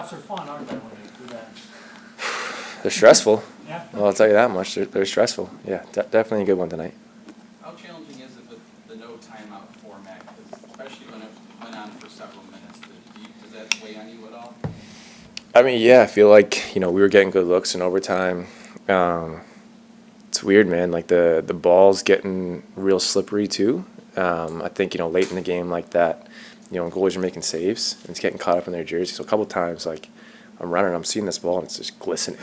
Playoffs are fun, aren't they, when you do that? They're stressful. Yeah. Well, I'll tell you that much. They're stressful. Yeah, definitely a good one tonight. How challenging is it with the no timeout format? 'Cause especially when it went on for several minutes, does that weigh on you at all? I mean, yeah, I feel like, we were getting good looks in overtime. It's weird, man. Like the ball's getting real slippery too. I think, late in the game like that, when goalies are making saves and it's getting caught up in their jersey. So a couple times, like, I'm running, I'm seeing this ball and it's just glistening.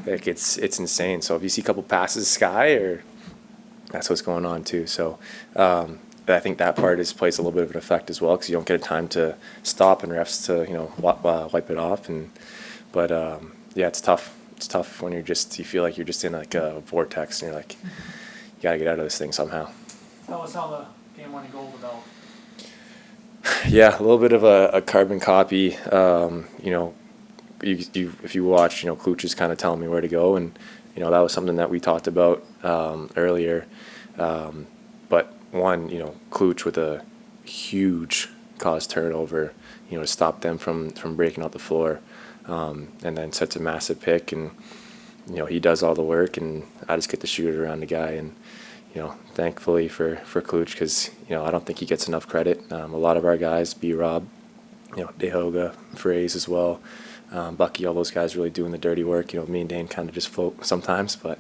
Like it's insane. So if you see a couple passes sky, or that's what's going on too. So I think that part plays a little bit of an effect as well, because you don't get a time to stop and refs to wipe it off. But yeah, it's tough. It's tough when you feel like you're just in like a vortex and you're like, you gotta get out of this thing somehow. Tell us how the game-winning goal developed. Yeah, a little bit of a carbon copy. If you watch, Kluch is kind of telling me where to go, and that was something that we talked about earlier. But one, Kluch with a huge cause turnover, to stop them from breaking out the floor, and then sets a massive pick, and he does all the work, and I just get to shoot it around the guy, and thankfully for Kluch, because I don't think he gets enough credit. A lot of our guys, B-Rob, DeHoga, Fraze as well. Bucky, all those guys really doing the dirty work. Me and Dane kind of just float sometimes, but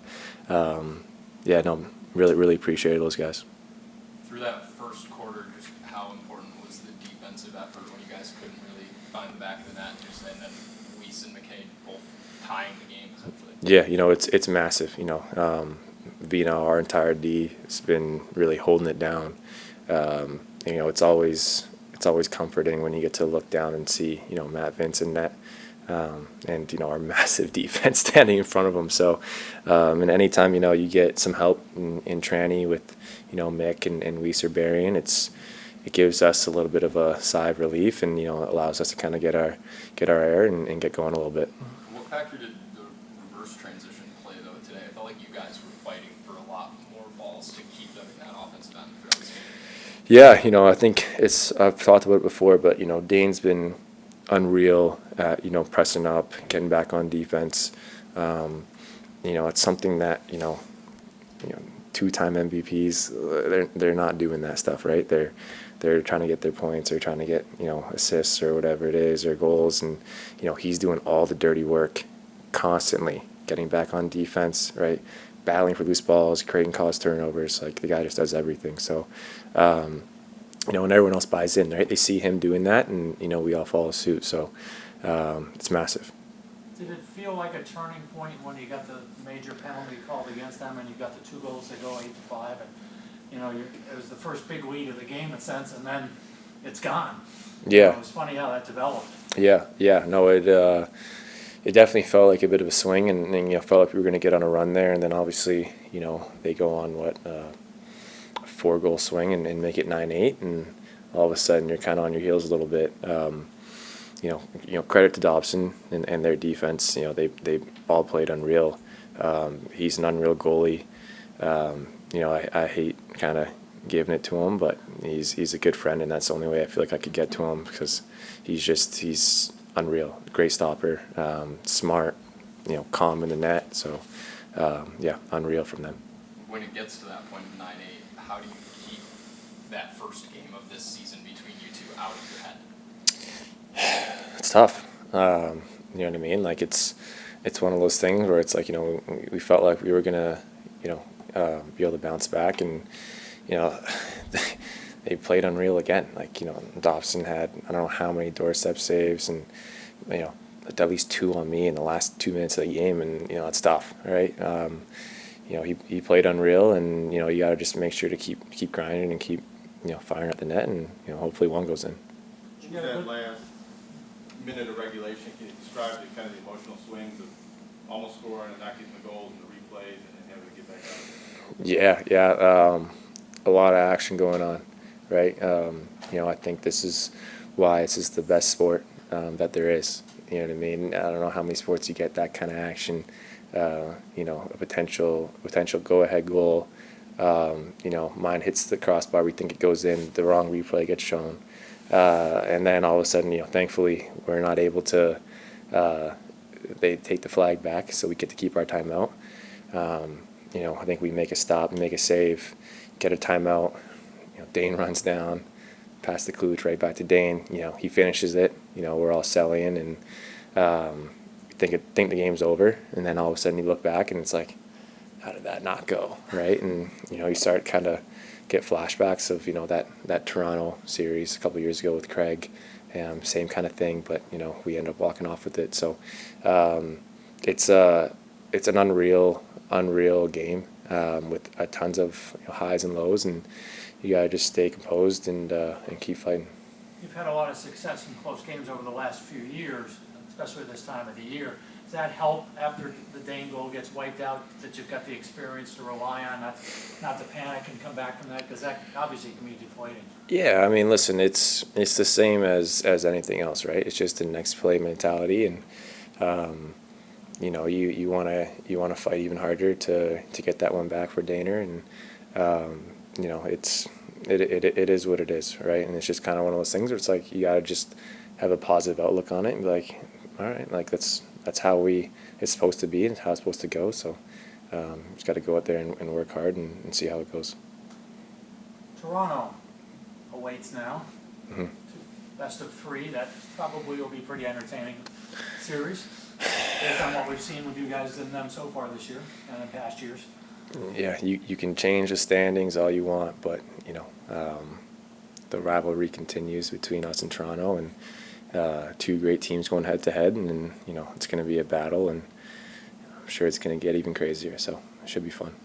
really appreciate those guys. Through that first quarter, just how important was the defensive effort when you guys couldn't really find the back of the net, and then Weiss and McKay both tying the game essentially? Yeah, it's massive. Vino, our entire D, has been really holding it down. It's always comforting when you get to look down and see Matt Vince and net. And our massive defense standing in front of them. So, and anytime you get some help in tranny with Mick and Weiss or Byrne, it gives us a little bit of a sigh of relief, and allows us to kind of get our air and get going a little bit. What factor did the reverse transition play though today? I felt like you guys were fighting for a lot more balls to keep them in that offensive end throughout this game. Yeah, I think I've talked about it before, but Dane's been unreal at pressing up, getting back on defense. It's something that two-time MVPs, they're not doing that stuff, right? They're trying to get their points, they're trying to get assists or whatever it is, or goals, and he's doing all the dirty work constantly, getting back on defense, right? Battling for loose balls, creating cause turnovers. Like, the guy just does everything. So when everyone else buys in, right? They see him doing that, and we all follow suit. So it's massive. Did it feel like a turning point when you got the major penalty called against them, and you got the 2 goals that go 8-5, and it was the first big lead of the game in a sense, and then it's gone. Yeah. It was funny how that developed. Yeah. No, it definitely felt like a bit of a swing, and felt like we were going to get on a run there, and then obviously they go on a 4-goal swing and make it 9-8, and all of a sudden you're kind of on your heels a little bit. Credit to Dobson and their defense. They all played unreal. He's an unreal goalie. I hate kind of giving it to him, but he's a good friend, and that's the only way I feel like I could get to him, because he's unreal. Great stopper, smart, calm in the net. So unreal from them. When it gets to that point of 9-8, how do you keep that first game of this season between you two out of your head? It's tough. You know what I mean? Like, it's one of those things where it's like, we felt like we were gonna, be able to bounce back, and they played unreal again. Like, Dobson had, I don't know how many doorstep saves, and at least 2 on me in the last 2 minutes of the game, and it's tough, right? He played unreal, and you got to just make sure to keep grinding and keep firing at the net, and hopefully one goes in. That last minute of regulation, can you describe kind of the emotional swings of almost scoring and not getting the goals and the replays and having to get back out? Yeah. A lot of action going on, right? I think this is why this is the best sport that there is. You know what I mean? I don't know how many sports you get that kind of action. A potential go-ahead goal. Mine hits the crossbar. We think it goes in. The wrong replay gets shown, and then all of a sudden, thankfully, we're not able to they take the flag back, so we get to keep our timeout. You know, I think we make a stop, make a save, get a timeout. You know, Dane runs down, pass the klutch right back to Dane. You know, he finishes it. You know, we're all selling and think the game's over, and then all of a sudden you look back and it's like, how did that not go, right? And you know, you start kind of get flashbacks of, you know, that Toronto series a couple of years ago with Craig, same kind of thing, but you know, we end up walking off with it. So it's an unreal game with tons of, you know, highs and lows, and you gotta just stay composed and keep fighting. You've had a lot of success in close games over the last few years, especially this time of the year. Does that help after the Dane goal gets wiped out, that you've got the experience to rely on, not to panic and come back from that? Because that obviously can be deflating. Yeah, I mean, listen, it's the same as anything else, right? It's just a next play mentality, and you know, you wanna fight even harder to get that one back for Daner, and you know, it is what it is, right? And it's just kind of one of those things where it's like you gotta just have a positive outlook on it and be like, all right, like that's how it's supposed to be and how it's supposed to go. So just got to go out there and work hard and see how it goes. Toronto awaits now. Mm-hmm. Best of 3. That probably will be pretty entertaining series based on what we've seen with you guys and them so far this year and in past years. Yeah, you can change the standings all you want, but you know, the rivalry continues between us and Toronto, and two great teams going head to head, and you know, it's going to be a battle, and I'm sure it's going to get even crazier, so it should be fun.